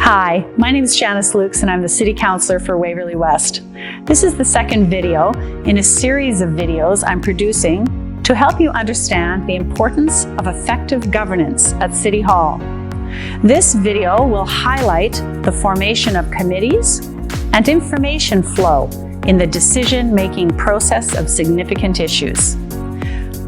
Hi, my name is Janice Lukes and I'm the City Councillor for Waverley West. This is the second video in a series of videos I'm producing to help you understand the importance of effective governance at City Hall. This video will highlight the formation of committees and information flow in the decision-making process of significant issues.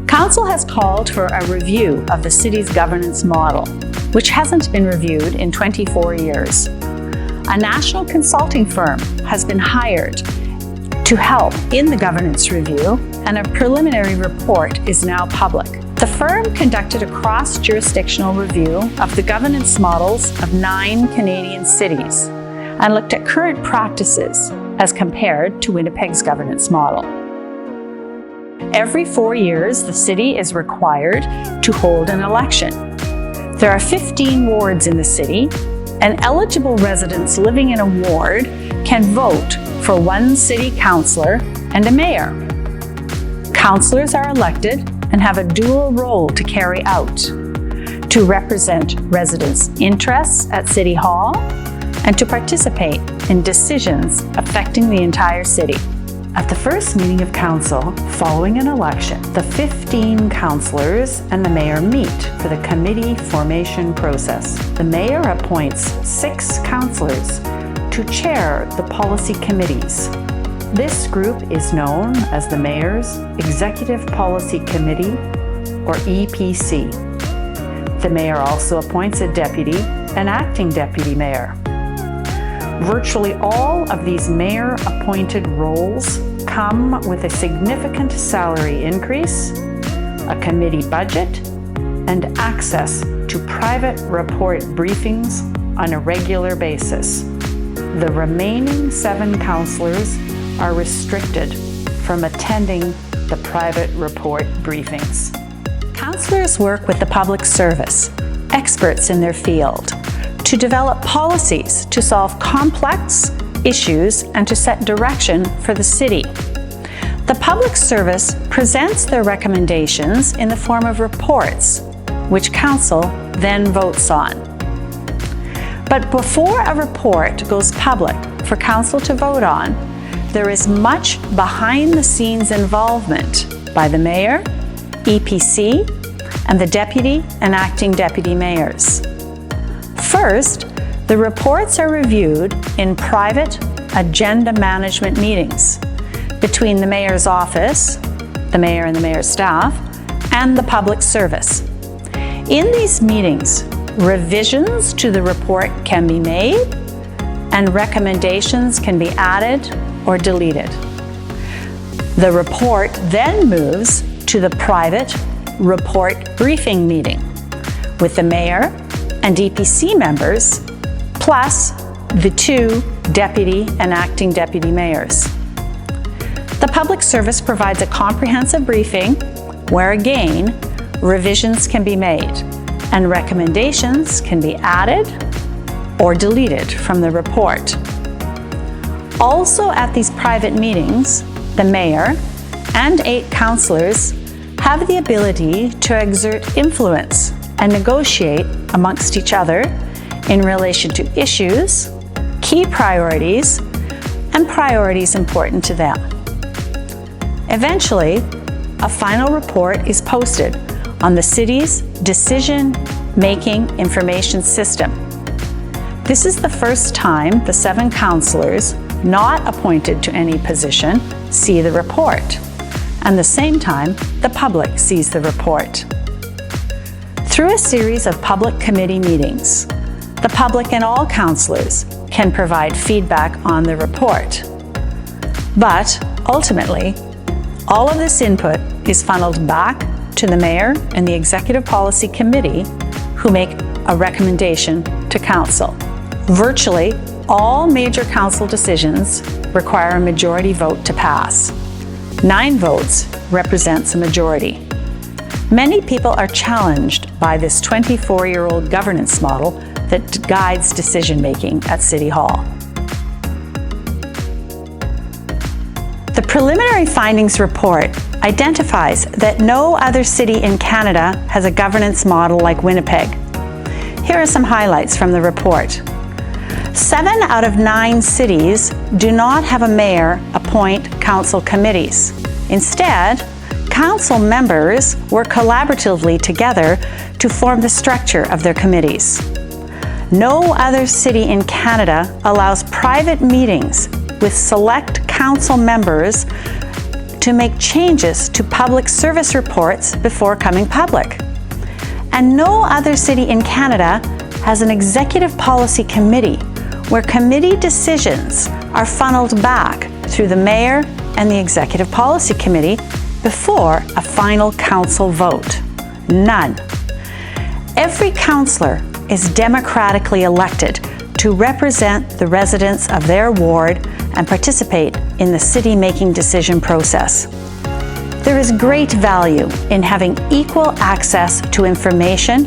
Council has called for a review of the city's governance model, which hasn't been reviewed in 24 years. A national consulting firm has been hired to help in the governance review, and a preliminary report is now public. The firm conducted a cross-jurisdictional review of the governance models of 9 Canadian cities and looked at current practices as compared to Winnipeg's governance model. Every 4 years, the city is required to hold an election. There are 15 wards in the city, and eligible residents living in a ward can vote for one city councillor and a mayor. Councillors are elected and have a dual role to carry out: to represent residents' interests at City Hall and to participate in decisions affecting the entire city. At the first meeting of council following an election, the 15 councillors and the mayor meet for the committee formation process. The mayor appoints 6 councillors to chair the policy committees. This group is known as the Mayor's Executive Policy Committee, or EPC. The mayor also appoints a deputy and acting deputy mayor. Virtually all of these mayor-appointed roles come with a significant salary increase, a committee budget, and access to private report briefings on a regular basis. The remaining 7 councillors are restricted from attending the private report briefings. Councillors work with the public service, experts in their field, to develop policies to solve complex issues and to set direction for the city. The public service presents their recommendations in the form of reports, which council then votes on. But before a report goes public for council to vote on, there is much behind-the-scenes involvement by the mayor, EPC, and the deputy and acting deputy mayors. First, the reports are reviewed in private agenda management meetings between the mayor's office, the mayor and the mayor's staff, and the public service. In these meetings, revisions to the report can be made and recommendations can be added or deleted. The report then moves to the private report briefing meeting with the mayor and EPC members, plus the 2 deputy and acting deputy mayors. The public service provides a comprehensive briefing where, again, revisions can be made and recommendations can be added or deleted from the report. Also at these private meetings, the mayor and 8 councillors have the ability to exert influence and negotiate amongst each other in relation to issues, key priorities, and priorities important to them. Eventually, a final report is posted on the city's decision-making information system. This is the first time the 7 councillors not appointed to any position see the report, and the same time the public sees the report. Through a series of public committee meetings, the public and all councillors can provide feedback on the report. But ultimately, all of this input is funneled back to the mayor and the Executive Policy Committee, who make a recommendation to council. Virtually all major council decisions require a majority vote to pass. 9 votes represents a majority. Many people are challenged by this 24-year-old governance model that guides decision-making at City Hall. The preliminary findings report identifies that no other city in Canada has a governance model like Winnipeg. Here are some highlights from the report. 7 out of 9 cities do not have a mayor appoint council committees. Instead, council members work collaboratively together to form the structure of their committees. No other city in Canada allows private meetings with select council members to make changes to public service reports before coming public. And no other city in Canada has an executive policy committee where committee decisions are funneled back through the mayor and the executive policy committee before a final council vote. None. Every councillor is democratically elected to represent the residents of their ward and participate in the city-making decision process. There is great value in having equal access to information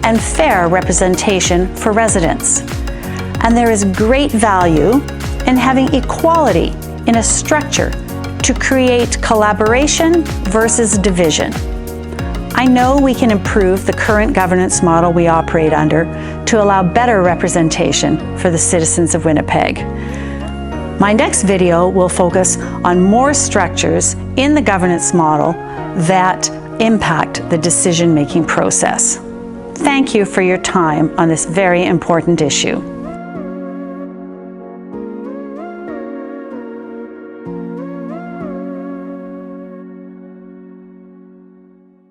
and fair representation for residents. And there is great value in having equality in a structure to create collaboration versus division. I know we can improve the current governance model we operate under to allow better representation for the citizens of Winnipeg. My next video will focus on more structures in the governance model that impact the decision-making process. Thank you for your time on this very important issue.